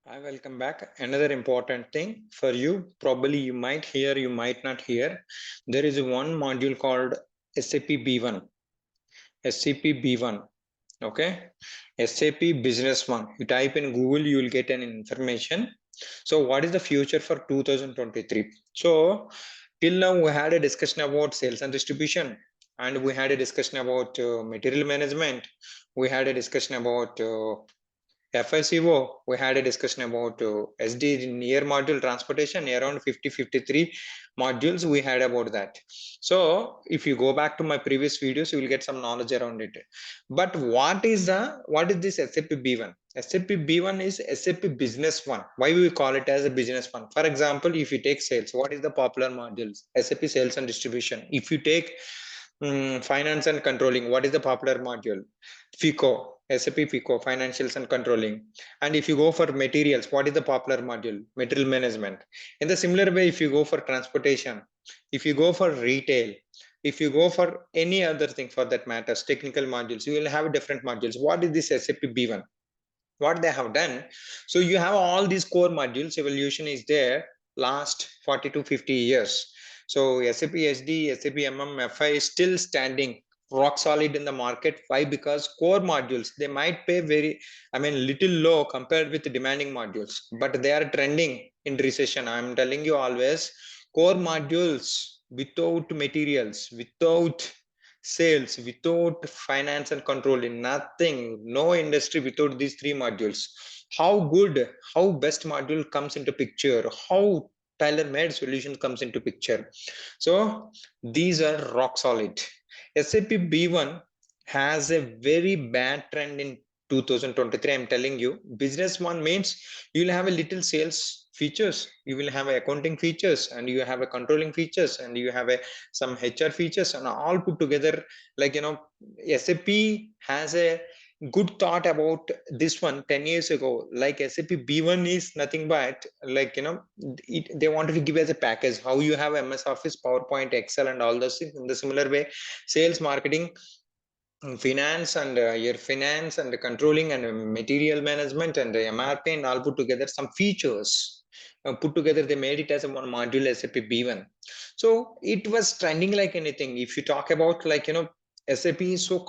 I welcome back. Another important thing for you, probably you might hear, you might not hear. There is one module called SAP B1. SAP B1. Okay. SAP Business One. You type in Google, you will get an information. So, what is the future for 2023? So, till now we had a discussion about sales and distribution, and we had a discussion about material management. We had a discussion about FICO, we had a discussion about SD near module transportation, around 53 modules we had about that. So if you go back to my previous videos, you will get some knowledge around it. But what is this SAP B1? SAP B1 is SAP Business One. Why we call it as a business one? For example, if you take sales, what is the popular modules? SAP Sales and Distribution. If you take finance and controlling, what is the popular module? FICO, SAP FICO, financials and controlling. And if you go for materials, what is the popular module? Material management. In the similar way, if you go for transportation, if you go for retail, if you go for any other thing for that matters, technical modules, you will have different modules. What is this SAP B1? What they have done? So you have all these core modules, evolution is there last 40 to 50 years. So SAP SD, SAP FI is still standing rock solid in the market. Why? Because core modules, they might pay little low compared with demanding modules, but they are trending in recession. I'm telling you always, core modules without materials, without sales, without finance and controlling, nothing, no industry without these three modules. How good, how best module comes into picture, how tailor-made solution comes into picture. So these are rock solid. SAP B1 has a very bad trend in 2023. I'm telling you, business one means you'll have a little sales features, you will have accounting features, and you have a controlling features, and you have some HR features, and all put together. SAP has a good thought about this one 10 years ago. Like SAP B1 is nothing but they wanted to give as a package how you have MS Office, PowerPoint, Excel, and all those things. In the similar way, sales, marketing, finance, and your finance and controlling and material management and MRP and all put together, some features put together, they made it as a one module SAP B1. So it was trending like anything. If you talk about SAP is so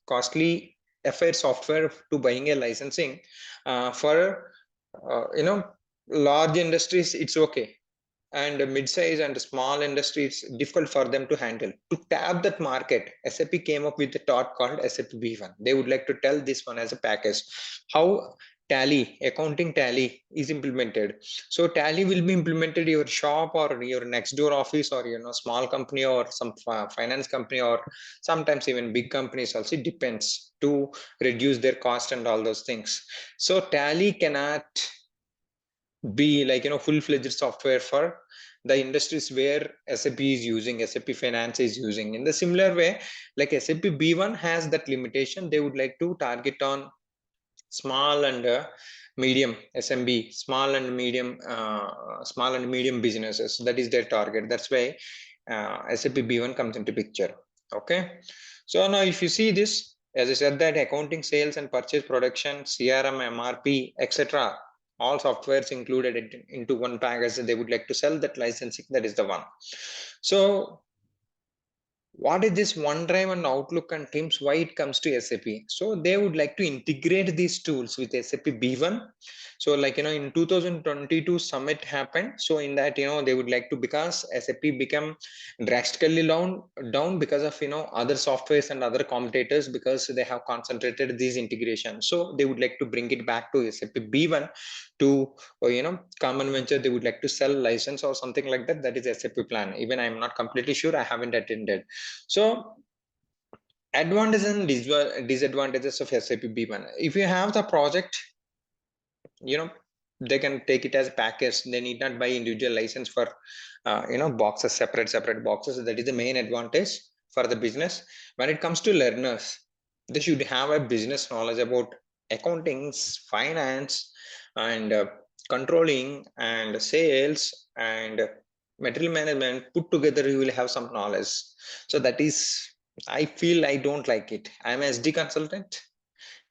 costly affair software to buying a licensing for large industries, it's okay, and mid-size and small industries, difficult for them to handle. To tap that market, SAP came up with a thought called SAP B1. They would like to tell this one as a package. How tally, accounting tally is implemented. So tally will be implemented your shop or your next door office, or small company, or some finance company, or sometimes even big companies also. It depends, to reduce their cost and all those things. So tally cannot be full-fledged software for the industries where SAP is using, SAP Finance is using. In the similar way, like SAP B1 has that limitation. They would like to target on small and medium SMB, small and medium businesses. That is their target. That's why SAP B1 comes into picture. Okay. So now if you see this, as I said, that accounting, sales and purchase, production, CRM, MRP, etc., all softwares included into one package. They would like to sell that licensing. That is the one. So what is this OneDrive and Outlook and Teams? Why it comes to SAP? So they would like to integrate these tools with SAP B1. So in 2022 summit happened. So in that, they would like to, because SAP become drastically down because of other softwares and other competitors, because they have concentrated these integration. So they would like to bring it back to SAP B1 to common venture. They would like to sell license or something like that. That is SAP plan. Even I'm not completely sure, I haven't attended. So advantages and disadvantages of SAP B1. If you have the project, they can take it as a package. They need not buy individual license for boxes, separate boxes. That is the main advantage for the business. When it comes to learners, they should have a business knowledge about accounting, finance, and controlling, and sales, and material management put together. You will have some knowledge. So that is, I feel I don't like it. I'm a SD consultant.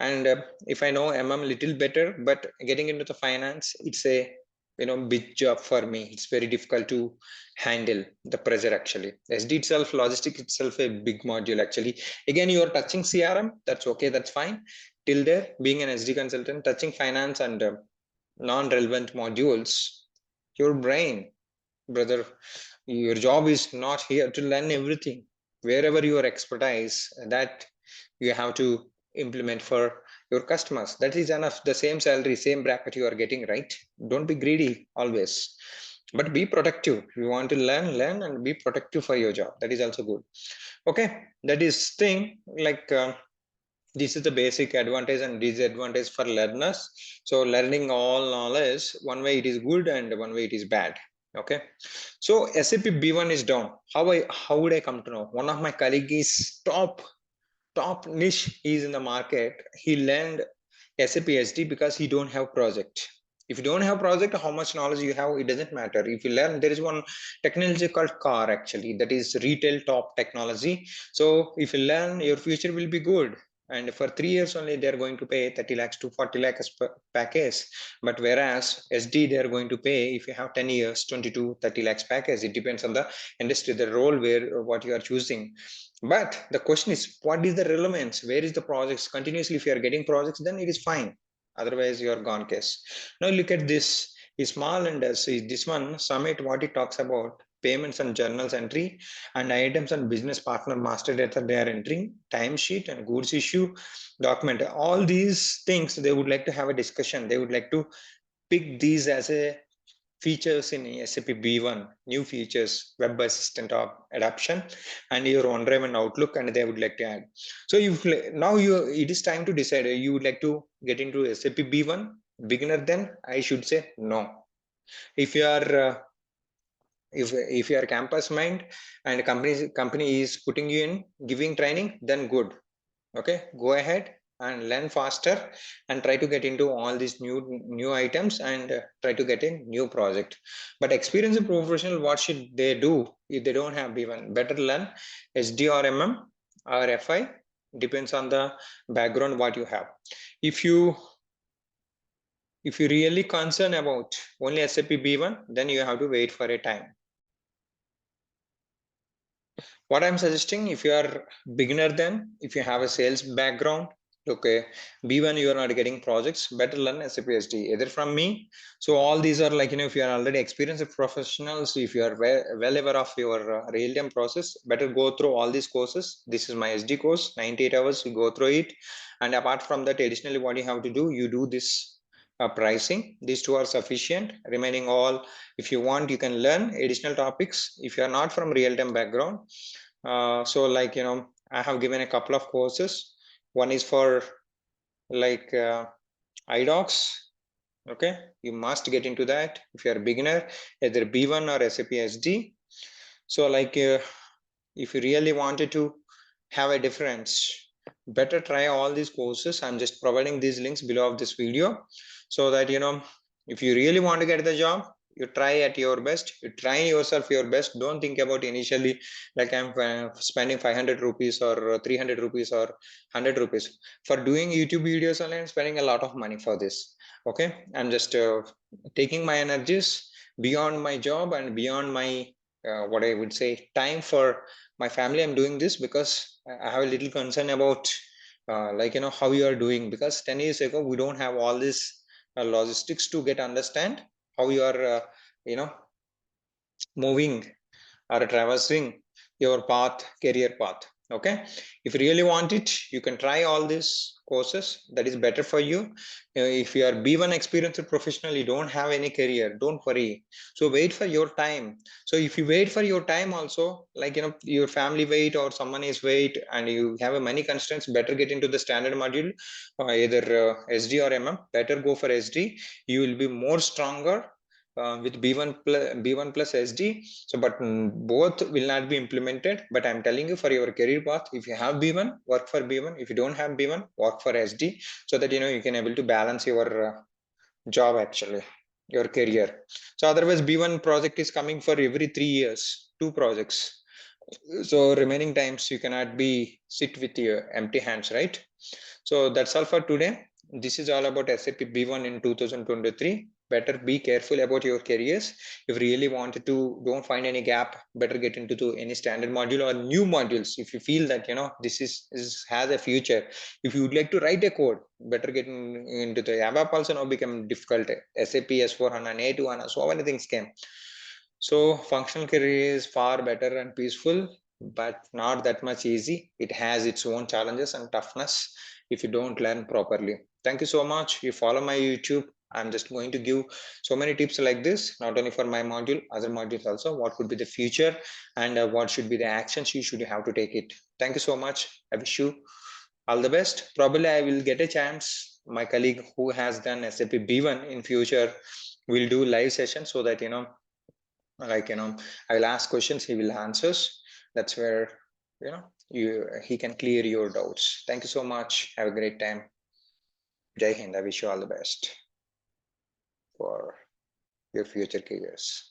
And if I know little better, but getting into the finance, it's a big job for me. It's very difficult to handle the pressure actually. SD itself, logistics itself, a big module actually. Again, you are touching CRM, that's okay, that's fine. Till there, being an SD consultant, touching finance and non-relevant modules, your brain, brother, your job is not here to learn everything. Wherever your expertise, that you have to implement for your customers. That is enough. The same salary, same bracket you are getting, right? Don't be greedy always, but be productive. You want to learn and be productive for your job. That is also good. Okay, that is thing like this is the basic advantage and disadvantage for learners. So learning all knowledge, one way it is good and one way it is bad. Okay, so SAP B1 is down. How would I come to know? One of my colleagues is top niche is in the market. He learned SAP SD because he don't have project. If you don't have project, how much knowledge you have, it doesn't matter. If you learn, there is one technology called car actually, that is retail top technology. So if you learn, your future will be good. And for 3 years only, they're going to pay 30 lakhs to 40 lakhs per package. But whereas SD, they're going to pay, if you have 10 years, 20 to 30 lakhs package. It depends on the industry, the role where what you are choosing. But the question is, what is the relevance? Where is the projects? Continuously, if you are getting projects, then it is fine. Otherwise, you are gone case. Now look at this. Is small and this one summit, what it talks about payments and journals entry and items and business partner master data they are entering, timesheet and goods issue document. All these things they would like to have a discussion. They would like to pick these as a features in SAP B1, new features, web assistant adoption, and your OneDrive and Outlook, and they would like to add. So now it is time to decide. You would like to get into SAP B1 beginner? Then I should say no. If you are if you are campus mind and company is putting you in giving training, then good. Okay, go ahead and learn faster and try to get into all these new items and try to get a new project. But experienced professional, what should they do if they don't have B1? Better learn SD or or FI, depends on the background what you have. If you really concerned about only SAP B1, then you have to wait for a time. What I'm suggesting, if you are beginner, then if you have a sales background, okay, B1 you are not getting projects, better learn SAP SD either from me. So all these are like, if you are already experienced professionals, if you are well aware of your real-time process, better go through all these courses. This is my SD course, 98 hours, you go through it. And apart from that, additionally, what you have to do, you do this pricing. These two are sufficient. Remaining all, if you want, you can learn additional topics if you are not from real-time background. So like, I have given a couple of courses. One is for like idocs. Okay, you must get into that if you are a beginner, either B1 or SAP SD. So like if you really wanted to have a difference, better try all these courses. I'm just providing these links below of this video, so that if you really want to get the job, you try at your best, you try yourself your best. Don't think about initially like I'm spending 500 rupees or 300 rupees or 100 rupees for doing YouTube videos, and I'm spending a lot of money for this. Okay, I'm just taking my energies beyond my job and beyond my what I would say time for my family. I'm doing this because I have a little concern about like how you are doing, because 10 years ago we don't have all this logistics to get understand how you are moving or traversing your path, career path. Okay, if you really want it, you can try all these courses. That is better for you. If you are B1 experienced professional, you don't have any career, don't worry. So wait for your time. So if you wait for your time also, like your family wait or someone is wait and you have a many constraints, better get into the standard module, either SD or better go for SD. You will be more stronger with B1 plus SD. So, but both will not be implemented. But I'm telling you, for your career path, if you have B1, work for B1. If you don't have B1, work for SD, so that you can able to balance your job actually, your career. So otherwise, B1 project is coming for every 3 years, 2 projects. So remaining times you cannot be sit with your empty hands, right? So that's all for today. This is all about SAP B1 in 2023. Better be careful about your careers. If you really wanted to, don't find any gap, better get into any standard module or new modules. If you feel that, this has a future, if you would like to write a code, better get into the ABAP also now become difficult. SAP S4 HANA, A2 HANA, so many things came. So functional career is far better and peaceful, but not that much easy. It has its own challenges and toughness if you don't learn properly. Thank you so much. You follow my YouTube. I'm just going to give so many tips like this, not only for my module, other modules also. What could be the future and what should be the actions you should have to take it. Thank you so much. I wish you all the best. Probably I will get a chance. My colleague who has done SAP B1 in future will do live session so that I will ask questions, he will answers. That's where he can clear your doubts. Thank you so much. Have a great time. Jai Hind. I wish you all the best for your future careers.